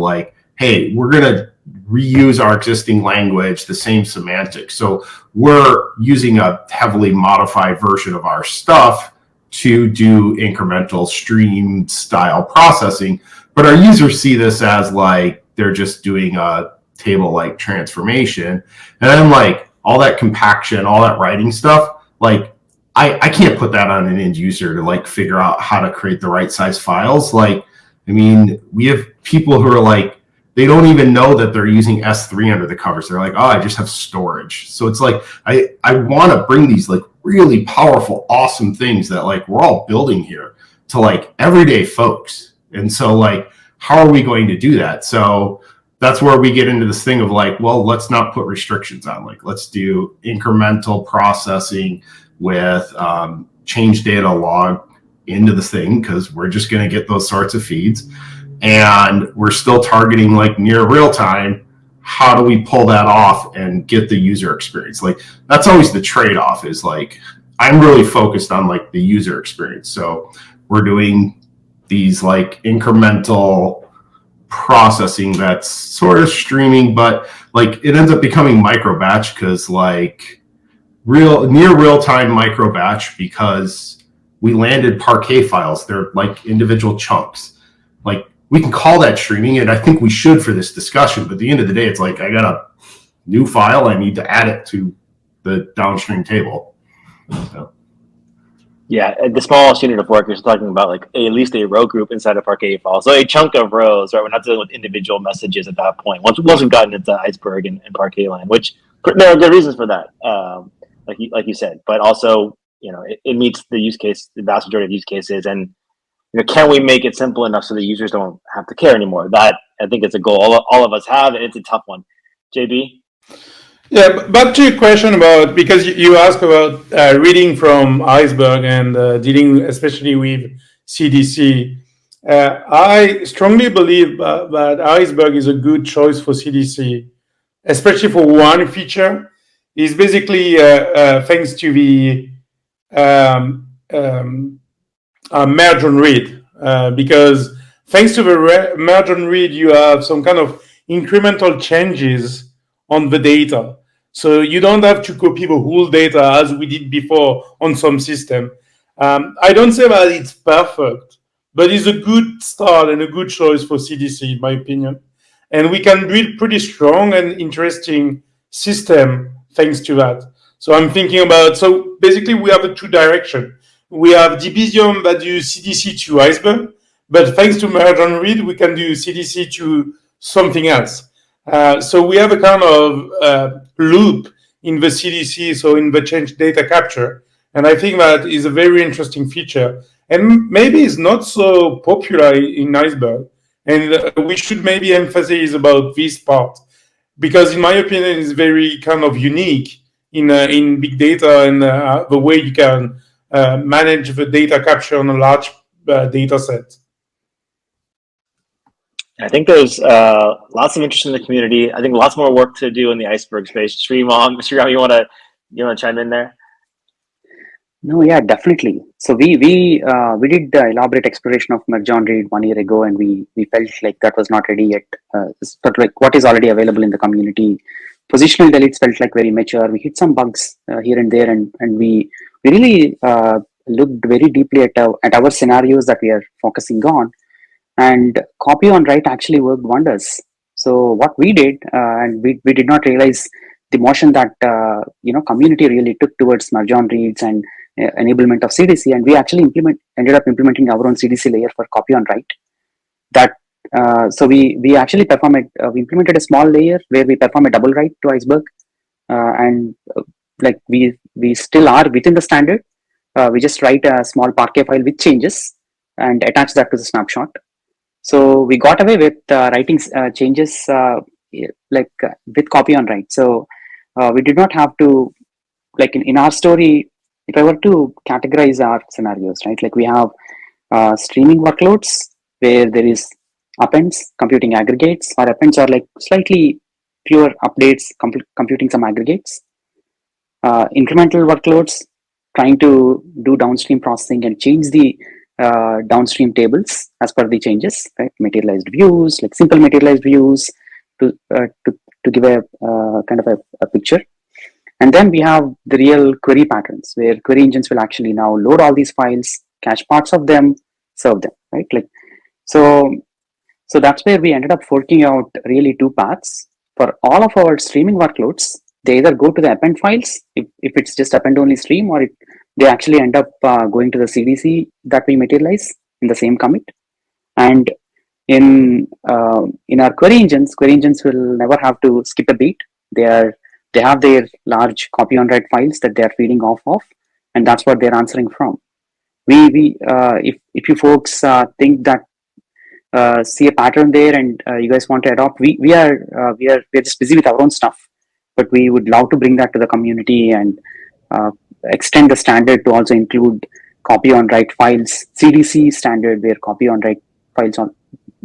hey, we're going to reuse our existing language, the same semantics. So we're using a heavily modified version of our stuff to do incremental stream style processing. But our users see this as they're just doing a table transformation. And then all that compaction, all that writing stuff, I can't put that on an end user to figure out how to create the right size files. We have people who are they don't even know that they're using S3 under the covers. They're oh, I just have storage. So it's I want to bring these really powerful, awesome things that we're all building here to everyday folks. And so how are we going to do that? So that's where we get into this thing of well, let's not put restrictions on. Let's do incremental processing with change data log into this thing, because we're just going to get those sorts of feeds. And we're still targeting near real time. How do we pull that off and get the user experience? That's always the trade-off is I'm really focused on the user experience. So we're doing these incremental processing that's sort of streaming, but it ends up becoming micro batch because near real time micro batch, because we landed Parquet files. They're individual chunks. We can call that streaming, and I think we should for this discussion. But at the end of the day, it's I got a new file. I need to add it to the downstream table. So. Yeah, the smallest unit of work is talking about at least a row group inside a Parquet file. So a chunk of rows, right? We're not dealing with individual messages at that point. Once we've gotten into Iceberg and Parquet land, which there are good reasons for that, like you said. But also, it meets the use case, the vast majority of use cases, and can we make it simple enough so the users don't have to care anymore? That, I think, it's a goal all of us have, and it's a tough one. JB? Yeah, back to your question about, because you asked about reading from Iceberg and dealing especially with CDC. I strongly believe that Iceberg is a good choice for CDC, especially for one feature. Is basically thanks to the merge and read, because thanks to the merge and read, you have some kind of incremental changes on the data. So you don't have to copy the whole data as we did before on some system. I don't say that it's perfect, but it's a good start and a good choice for CDC, in my opinion. And we can build pretty strong and interesting system thanks to that. So I'm thinking about, so basically we have a two direction. We have Debezium that do CDC to Iceberg, but thanks to merge and read, we can do CDC to something else. So we have a kind of loop in the CDC, so in the change data capture. And I think that is a very interesting feature. And maybe it's not so popular in Iceberg. And we should maybe emphasize about this part, because in my opinion, it's very kind of unique in big data and the way you can manage the data capture on a large data set. I think there's lots of interest in the community. I think lots more work to do in the Iceberg space. Sriram, you want to chime in there? No, yeah, definitely. So we did the elaborate exploration of merge on read 1 year ago, and we felt like that was not ready yet. But like what is already available in the community, positional deletes felt like very mature. We hit some bugs here and there, and we really looked very deeply at our scenarios that we are focusing on, and copy on write actually worked wonders. So what we did, and we did not realize the motion that community really took towards merge on reads and enablement of CDC, and we actually ended up implementing our own CDC layer for copy on write. That so we actually we implemented a small layer where we perform a double write to Iceberg, and like we still are within the standard. We just write a small Parquet file with changes and attach that to the snapshot. So we got away with writing changes with copy on write. So we did not have to, like in our story, if I were to categorize our scenarios, right, like we have streaming workloads where there is appends computing aggregates, or appends are like slightly fewer updates computing some aggregates. Incremental workloads trying to do downstream processing and change the downstream tables as per the changes, right? Materialized views, like simple materialized views to give a kind of a picture. And then we have the real query patterns where query engines will actually now load all these files, cache parts of them, serve them, right? Like so that's where we ended up forking out really two paths for all of our streaming workloads. They either go to the append files if it's just append only stream, or they actually end up going to the CDC that we materialize in the same commit. And in our query engines will never have to skip a beat. They have their large copy on write files that they are feeding off of, and that's what they're answering from. If you folks think that see a pattern there and you guys want to adopt, we are just busy with our own stuff, but we would love to bring that to the community and extend the standard to also include copy on write files, CDC standard where copy on write files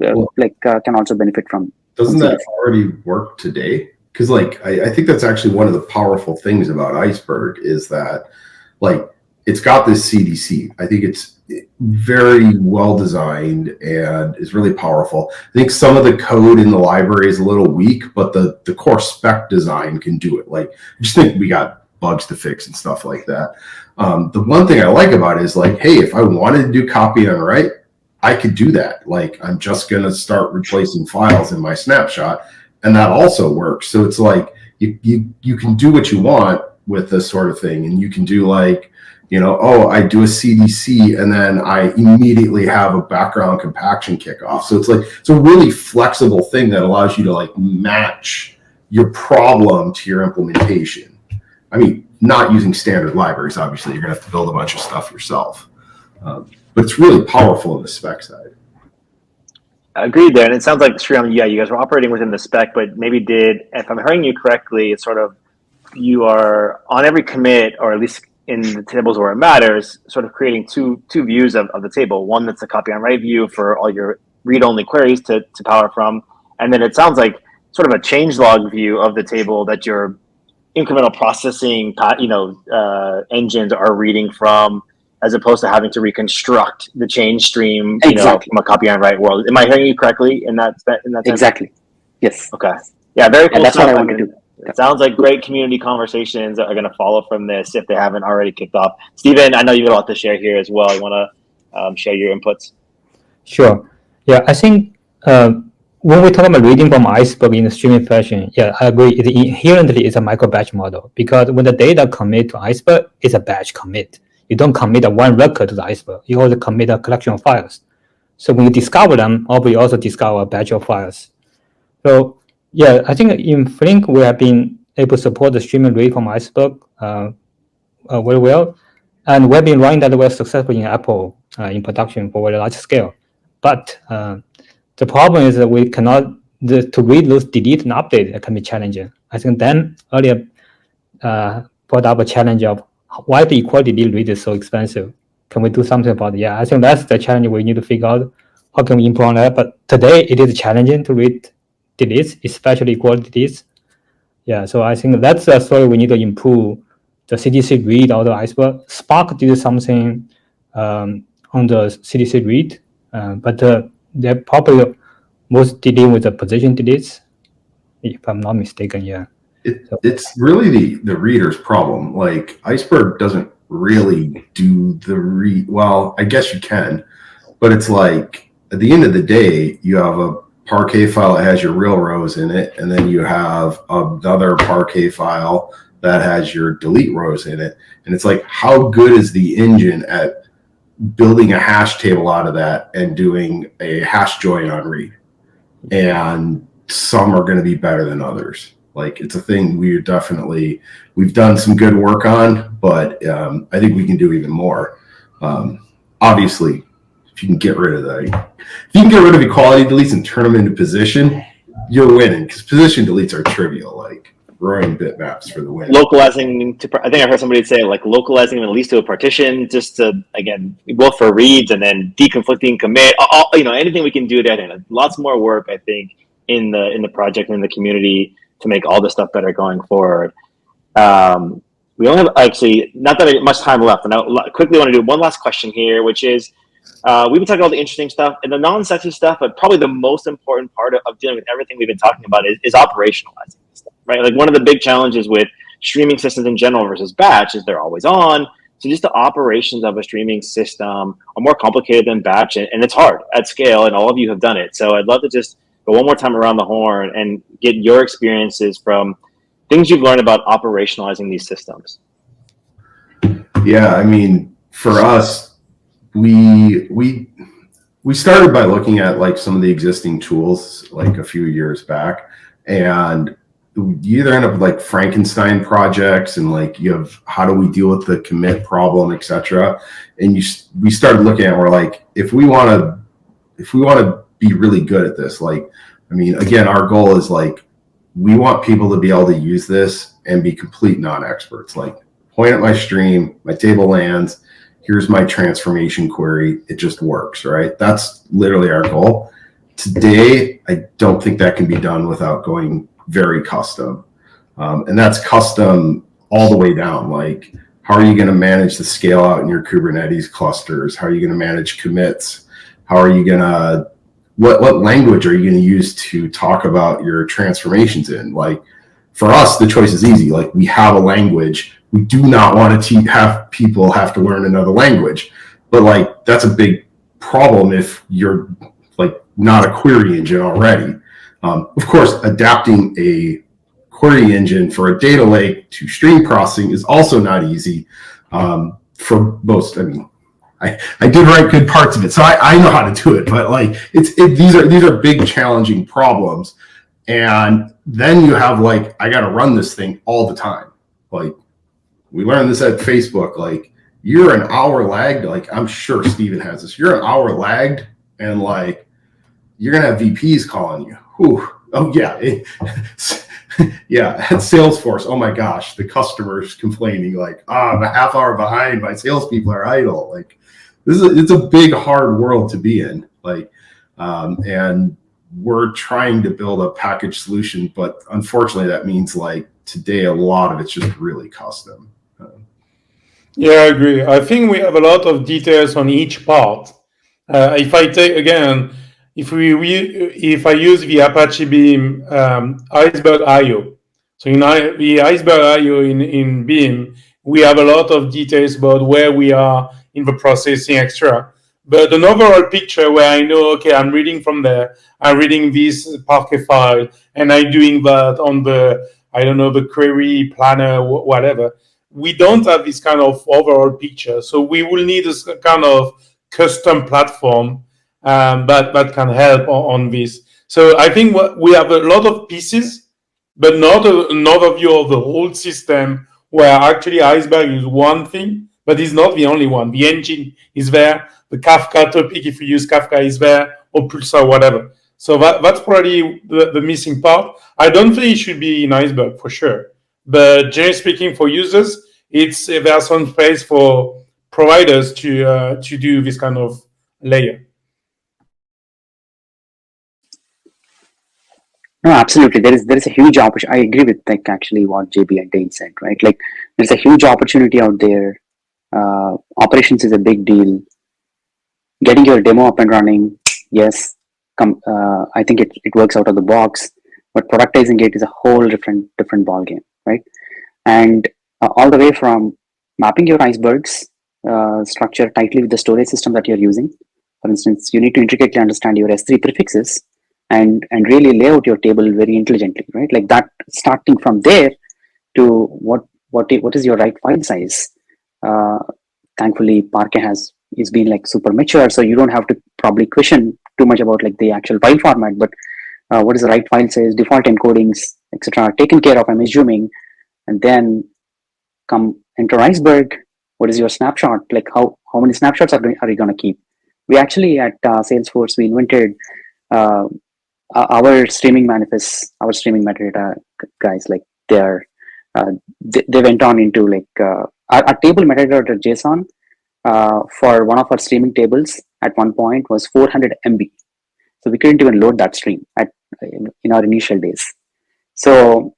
can also benefit from. Doesn't that already work today? Because I think that's actually one of the powerful things about Iceberg is that it's got this CDC. I think it's very well designed and is really powerful. I think some of the code in the library is a little weak, but the core spec design can do it. I just think we got bugs to fix and stuff like that. The one thing I like about it is hey, if I wanted to do copy on write, I could do that. I'm just going to start replacing files in my snapshot, and that also works. So it's you can do what you want with this sort of thing, and you can do I do a CDC and then I immediately have a background compaction kickoff. So it's a really flexible thing that allows you to match your problem to your implementation. I mean, not using standard libraries, obviously you're gonna have to build a bunch of stuff yourself. But it's really powerful on the spec side. Agreed there. And it sounds like, Sriram, you guys were operating within the spec, but maybe if I'm hearing you correctly, it's sort of you are on every commit, or at least in the tables where it matters, sort of creating two views of the table. One that's a copy on write view for all your read-only queries to power from. And then it sounds like sort of a changelog view of the table that your incremental processing engines are reading from, as opposed to having to reconstruct the change stream exactly. From a copy on write world. Am I hearing you correctly in that sense? Exactly. Yes. Okay. Yeah, very cool. And that's what I want to do. It sounds like great community conversations are going to follow from this if they haven't already kicked off. Steven, I know you have a lot to share here as well. You want to share your inputs? Sure. Yeah, I think when we talk about reading from Iceberg in a streaming fashion, yeah, I agree. It inherently is a micro batch model because when the data commit to Iceberg, it's a batch commit. You don't commit a one record to the Iceberg. You also commit a collection of files. So when you discover them, obviously you also discover a batch of files. So yeah, I think in Flink we have been able to support the streaming read from Iceberg very well, and we've been running that well successfully in Apple in production for very large scale. But the problem is that we cannot to read those delete and update. It can be challenging. I think Dan earlier brought up a challenge of why the equality delete read is so expensive. Can we do something about it? Yeah, I think that's the challenge we need to figure out. How can we improve on that? But today it is challenging to read deletes, especially equality deletes. Yeah, so I think that's the story we need to improve. The CDC read out of Iceberg. Spark did something on the CDC read, but they're probably most dealing with the position deletes, if I'm not mistaken. Yeah. It's really the reader's problem. Like Iceberg doesn't really do the read. Well, I guess you can, but it's like at the end of the day, you have a Parquet file that has your real rows in it, and then you have another Parquet file that has your delete rows in it. And it's like, how good is the engine at building a hash table out of that and doing a hash join on read? And some are going to be better than others. Like it's a thing we've done some good work on, but I think we can do even more. Obviously, if you can get rid of that, if you can get rid of equality deletes and turn them into position, you're winning, because position deletes are trivial, like throwing bitmaps for the win. Localizing to, I think I heard somebody say like localizing them at least to a partition, just to again both for reads and then deconflicting commit. Anything we can do that, and lots more work I think in the project and in the community to make all this stuff better going forward. We only have actually not that much time left, and I quickly want to do one last question here, which is. We've been talking about the interesting stuff and the non-sexy stuff, but probably the most important part of dealing with everything we've been talking about is operationalizing this stuff, right? Like one of the big challenges with streaming systems in general versus batch is they're always on. So just the operations of a streaming system are more complicated than batch, and it's hard at scale, and all of you have done it. So I'd love to just go one more time around the horn and get your experiences from things you've learned about operationalizing these systems. Yeah, I mean, for us, we started by looking at like some of the existing tools like a few years back, and you either end up with like Frankenstein projects and like you have how do we deal with the commit problem, etc. And we started looking at, we're like, if we want to be really good at this, like, I mean, again, our goal is like we want people to be able to use this and be complete non-experts. Like point at my stream, my table lands. Here's my transformation query. It just works, right? That's literally our goal. Today, I don't think that can be done without going very custom. And that's custom all the way down. Like, how are you going to manage the scale out in your Kubernetes clusters? How are you going to manage commits? How are you going to, what language are you going to use to talk about your transformations in? Like, for us, the choice is easy. Like, we have a language. We do not want to have people have to learn another language, but like that's a big problem if you're like not a query engine already. Of course, adapting a query engine for a data lake to stream processing is also not easy for most. I mean, I did write good parts of it, so I know how to do it. But like these are big challenging problems, and then you have like I got to run this thing all the time, like. We learned this at Facebook, like you're an hour lagged. Like I'm sure Steven has this. You're an hour lagged and like, you're going to have VPs calling you. Whew. Oh yeah. Yeah. At Salesforce. Oh my gosh. The customers complaining like, I'm a half hour behind. My salespeople are idle. Like it's a big, hard world to be in. Like, and we're trying to build a package solution, but unfortunately that means like today, a lot of it's just really custom. Yeah, I agree. I think we have a lot of details on each part. If I take again, if I use the Apache Beam Iceberg IO, So in the Iceberg IO in Beam, we have a lot of details about where we are in the processing, etc. But an overall picture where I know, okay, I'm reading from there, I'm reading this Parquet file, and I'm doing that on the, I don't know, the query planner, whatever. We don't have this kind of overall picture. So we will need a kind of custom platform that can help on this. So I think we have a lot of pieces, but not an overview of the whole system where actually Iceberg is one thing, but it's not the only one. The engine is there, the Kafka topic, if you use Kafka, is there, or Pulsar, whatever. So that's probably the missing part. I don't think it should be in Iceberg for sure. But generally speaking, for users, there's some space for providers to do this kind of layer. No, absolutely. There is a huge opportunity. I agree with like actually what JB and Dane said, right? Like there's a huge opportunity out there. Operations is a big deal. Getting your demo up and running, yes, I think it works out of the box. But productizing it is a whole different ball game, right? And all the way from mapping your icebergs structure tightly with the storage system that you're using. For instance, you need to intricately understand your S3 prefixes and really lay out your table very intelligently, right? Like that, starting from there to what is your right file size. Thankfully, Parquet is been like super mature, so you don't have to probably question too much about like the actual file format, but what is the right file size, default encodings, etc. taken care of, I'm assuming, and then come enter Iceberg. What is your snapshot? Like how many snapshots are you going to keep? We actually at Salesforce, we invented our streaming manifests, our streaming metadata guys. Like they went on into like our table metadata JSON for one of our streaming tables at one point was 400 MB. So we couldn't even load that stream in our initial days. So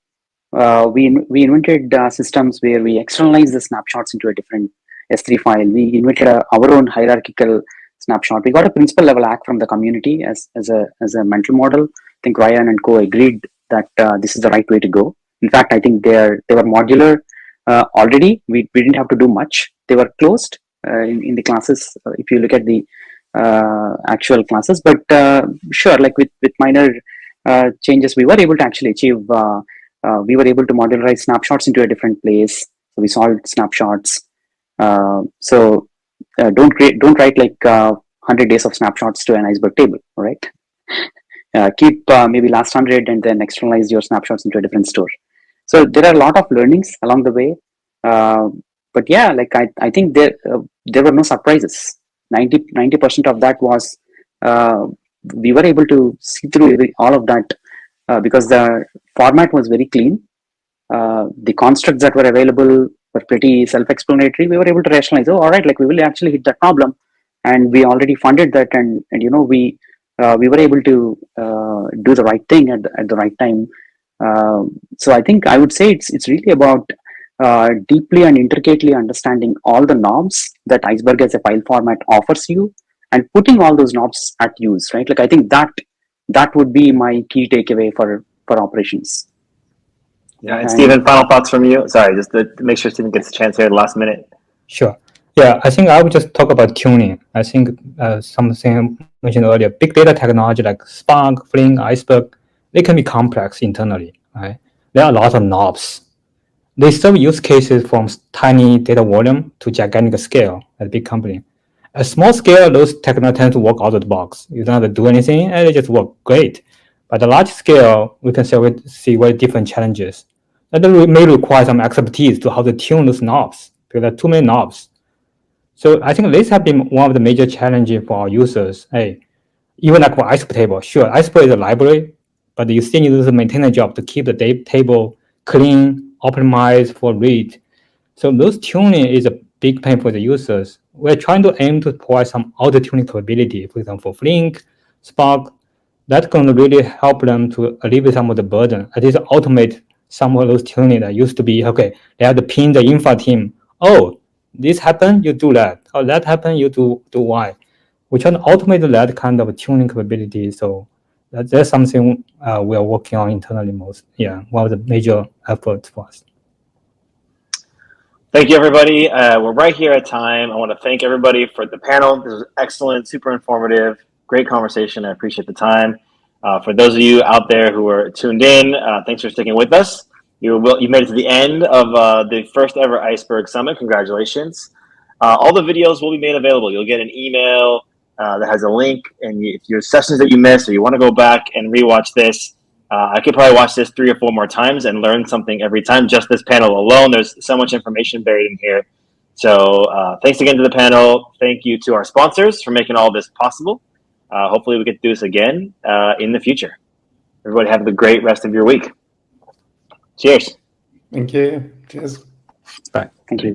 we invented systems where we externalize the snapshots into a different S3 file. We invented our own hierarchical snapshot. We got a principal level act from the community as a mental model. I think Ryan and co agreed that this is the right way to go. In fact, I think they were modular already. We didn't have to do much. They were closed in the classes. If you look at the actual classes, but sure, like with minor changes, we were able to actually achieve. We were able to modularize snapshots into a different place. So we solved snapshots. So don't write like 100 days of snapshots to an Iceberg table, right? Keep maybe last 100 and then externalize your snapshots into a different store. So there are a lot of learnings along the way. But yeah, like I think there were no surprises. 90% of that was we were able to see through all of that because the format was very clean. The constructs that were available were pretty self-explanatory. We were able to rationalize, all right, like we will actually hit that problem, and we already funded that, and you know we were able to do the right thing at the right time. So I think I would say it's really about deeply and intricately understanding all the knobs that Iceberg as a file format offers you, and putting all those knobs at use, right? Like I think that would be my key takeaway for operations. Yeah, and Steven, final thoughts from you? Sorry, just to make sure Steven gets a chance here at the last minute. Sure. Yeah, I think I would just talk about tuning. I think something I mentioned earlier, big data technology like Spark, Flink, Iceberg, they can be complex internally, right? There are a lot of knobs. They serve use cases from tiny data volume to gigantic scale at a big company. At small scale, those technologies tend to work out of the box. You don't have to do anything, and they just work great. But at large scale, we can see very different challenges. That may require some expertise to how to tune those knobs, because there are too many knobs. So I think this has been one of the major challenges for our users. Hey, even like for Iceberg table, sure, Iceberg is a library, but you still need to do the maintenance job to keep the table clean, optimized for read. So those tuning is a big pain for the users. We're trying to aim to provide some auto-tuning capability, for example, for Flink, Spark. That's going to really help them to alleviate some of the burden. At least automate some of those tuning that used to be, okay, they have to pin the infra team. Oh, this happened, you do that. Oh, that happened, you do Y. We try to automate that kind of tuning capability. So That's something we are working on internally most. Yeah, one of the major efforts for us. Thank you, everybody. We're right here at time. I want to thank everybody for the panel. This was excellent, super informative, great conversation. I appreciate the time. For those of you out there who are tuned in, thanks for sticking with us. You made it to the end of the first ever Iceberg Summit. Congratulations. All the videos will be made available. You'll get an email that has a link, and if your sessions that you missed or you want to go back and rewatch this, I could probably watch this 3 or 4 more times and learn something every time. Just this panel alone, there's so much information buried in here. So thanks again to the panel. Thank you to our sponsors for making all this possible. Hopefully we get to do this again in the future. Everybody have a great rest of your week. Cheers. Thank you. Cheers. Bye. Thank you.